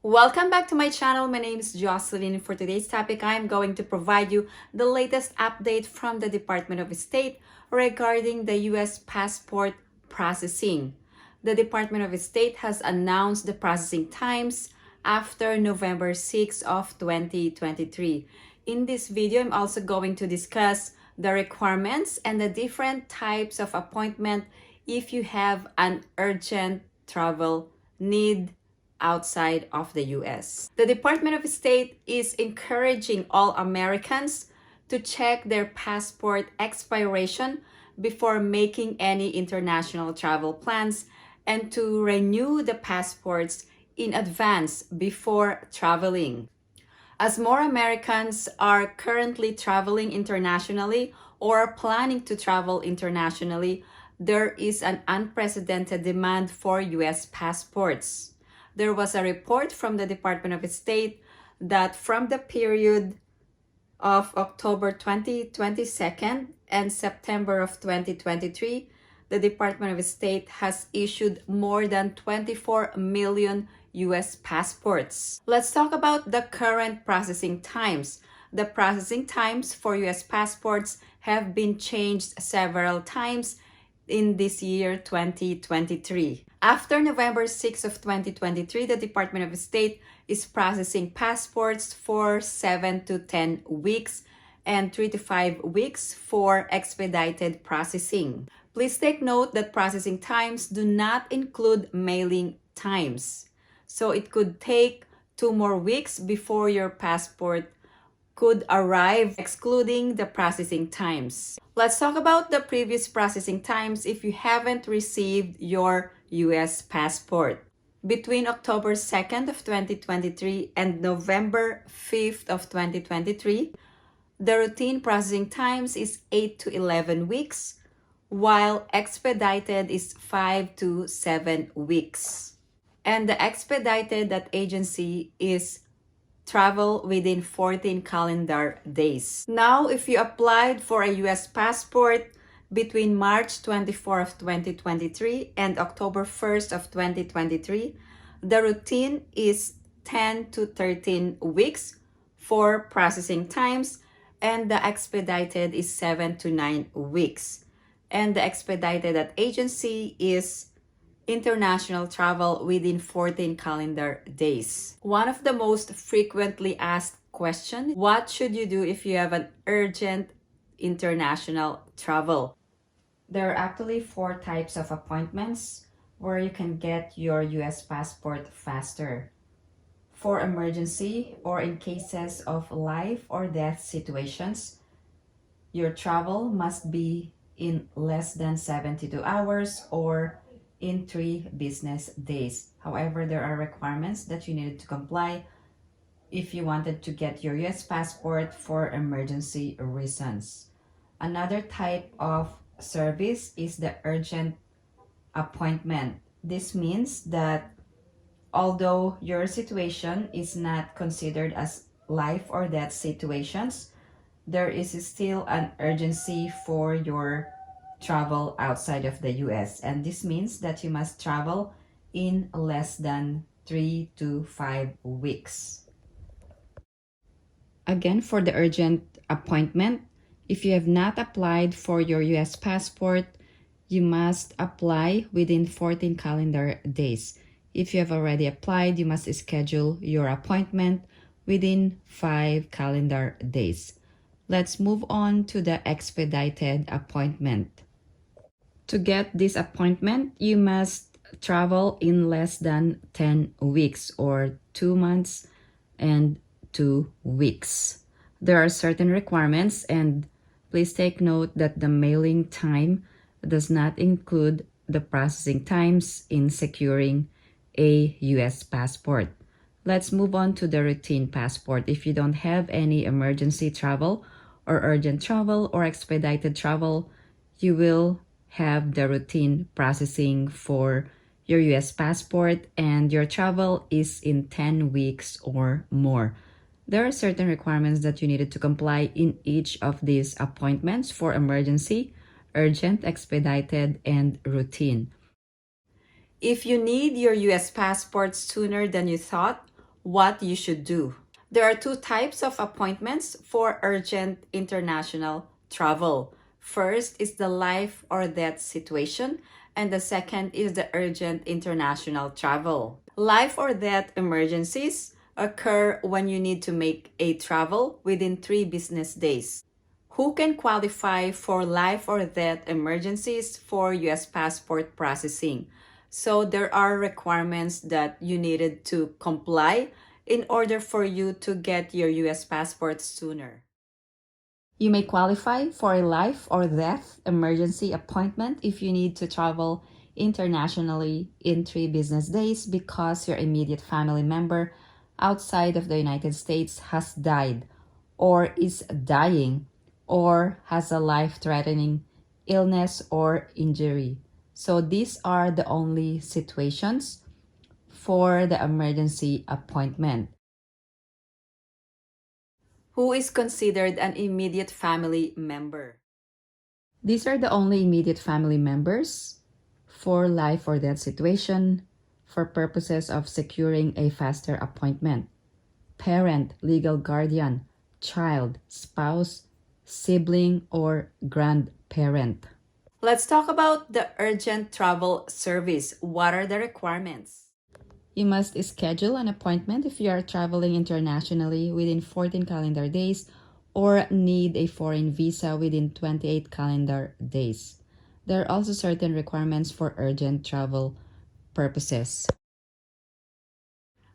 Welcome back to my channel. My name is Jocelyn. For today's topic, I am going to provide you the latest update from the Department of State regarding the U.S. passport processing. The Department of State has announced the processing times after November 6 of 2023. In this video, I'm also going to discuss the requirements and the different types of appointment if you have an urgent travel need outside of the US. The Department of State is encouraging all Americans to check their passport expiration before making any international travel plans and to renew the passports in advance before traveling. As more Americans are currently traveling internationally or planning to travel internationally, there is an unprecedented demand for US passports. There was a report from the Department of State that from the period of October 2022 and September of 2023, the Department of State has issued more than 24 million US passports. Let's talk about the current processing times. The processing times for US passports have been changed several times in this year 2023. After November 6 of 2023, the Department of State is processing passports for 7 to 10 weeks and 3 to 5 weeks for expedited processing. Please take note that processing times do not include mailing times. So it could take 2 more weeks before your passport could arrive, excluding the processing times. Let's talk about the previous processing times if you haven't received your US passport. Between October 2nd of 2023 and November 5th of 2023, the routine processing times is 8 to 11 weeks, while expedited is 5 to 7 weeks. And the expedited that agency is travel within 14 calendar days. Now, if you applied for a US passport between March 24 of 2023 and October 1st of 2023, the routine is 10 to 13 weeks for processing times, and the expedited is 7 to 9 weeks. And the expedited at agency is international travel within 14 calendar days. One of the most frequently asked questions: what should you do if you have an urgent international travel? There are actually 4 types of appointments where you can get your US passport faster. For emergency or in cases of life or death situations, your travel must be in less than 72 hours or in 3 business days. However, there are requirements that you needed to comply if you wanted to get your US passport for emergency reasons. Another type of service is the urgent appointment. This means that although your situation is not considered as life or death situations, there is still an urgency for your travel outside of the US, and this means that you must travel in less than 3 to 5 weeks. Again, for the urgent appointment, if you have not applied for your US passport, you must apply within 14 calendar days. If you have already applied, you must schedule your appointment within 5 calendar days. Let's move on to the expedited appointment. To get this appointment, you must travel in less than 10 weeks or 2 months and 2 weeks. There are certain requirements, and please take note that the mailing time does not include the processing times in securing a US passport. Let's move on to the routine passport. If you don't have any emergency travel or urgent travel or expedited travel, you will have the routine processing for your US passport, and your travel is in 10 weeks or more. There are certain requirements that you needed to comply in each of these appointments for emergency, urgent, expedited, and routine. If you need your US passport sooner than you thought, what you should do. There are two types of appointments for urgent international travel. First is the life or death situation, and the second is the urgent international travel. Life or death emergencies occur when you need to make a travel within 3 business days. Who can qualify for life or death emergencies for US passport processing? So there are requirements that you needed to comply in order for you to get your US passport sooner. You may qualify for a life or death emergency appointment if you need to travel internationally in 3 business days because your immediate family member outside of the United States has died or is dying or has a life-threatening illness or injury. So these are the only situations for the emergency appointment. Who is considered an immediate family member? These are the only immediate family members for life or death situation for purposes of securing a faster appointment. Parent, legal guardian, child, spouse, sibling, or grandparent. Let's talk about the urgent travel service. What are the requirements? You must schedule an appointment if you are traveling internationally within 14 calendar days or need a foreign visa within 28 calendar days. There are also certain requirements for urgent travel purposes.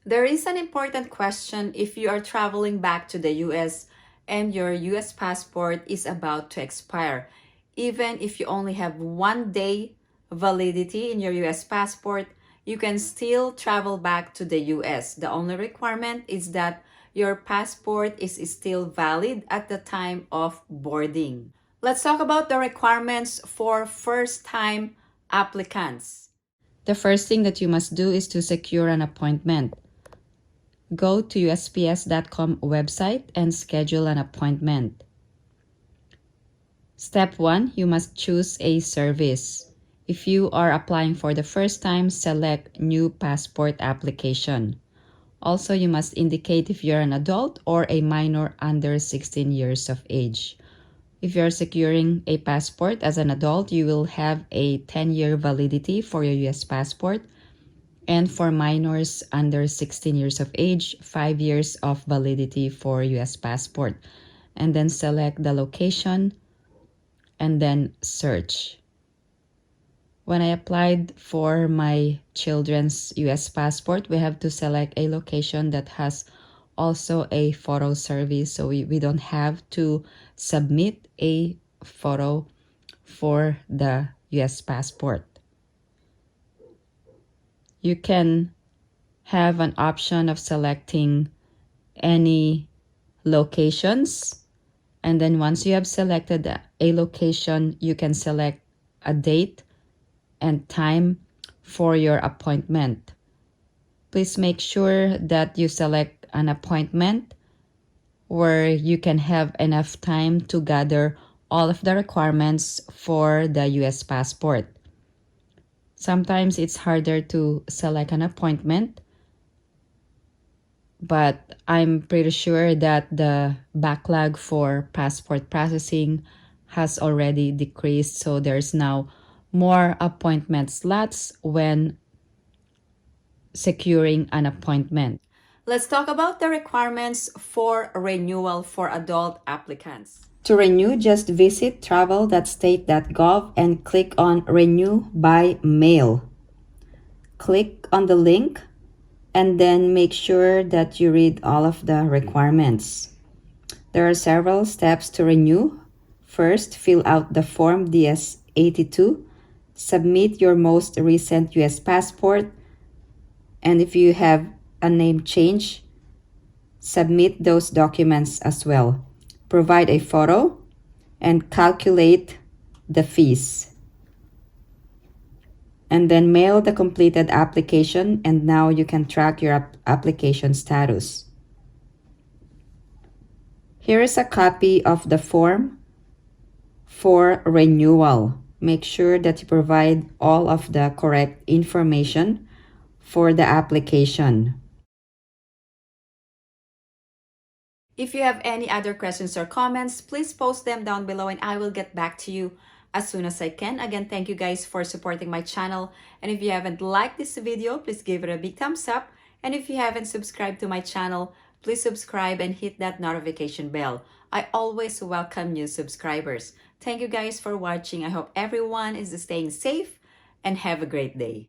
There is an important question if you are traveling back to the US and your US passport is about to expire. Even if you only have 1 day validity in your US passport, you can still travel back to the US. The only requirement is that your passport is still valid at the time of boarding. Let's talk about the requirements for first-time applicants. The first thing that you must do is to secure an appointment. Go to USPS.com website and schedule an appointment. Step 1, you must choose a service. If you are applying for the first time, select New Passport Application. Also, you must indicate if you're an adult or a minor under 16 years of age. If you're securing a passport as an adult, you will have a 10-year validity for your US passport. And for minors under 16 years of age, 5 years of validity for US passport. And then select the location and then search. When I applied for my children's US passport, we have to select a location that has also a photo service. So we don't have to submit a photo for the US passport. You can have an option of selecting any locations. And then once you have selected a location, you can select a date and time for your appointment. Please make sure that you select an appointment where you can have enough time to gather all of the requirements for the US passport. Sometimes it's harder to select an appointment, but I'm pretty sure that the backlog for passport processing has already decreased, so there's now more appointment slots when securing an appointment. Let's talk about the requirements for renewal for adult applicants. To renew, just visit travel.state.gov and click on Renew by Mail. Click on the link and then make sure that you read all of the requirements. There are several steps to renew. First, fill out the Form DS-82. Submit your most recent US passport, and if you have a name change, submit those documents as well. Provide a photo and calculate the fees. And then mail the completed application, and now you can track your application status. Here is a copy of the form for renewal. Make sure that you provide all of the correct information for the application. If you have any other questions or comments, please post them down below and I will get back to you as soon as I can. Again, thank you guys for supporting my channel. And if you haven't liked this video, please give it a big thumbs up. And if you haven't subscribed to my channel, please subscribe and hit that notification bell. I always welcome new subscribers. Thank you guys for watching. I hope everyone is staying safe and have a great day.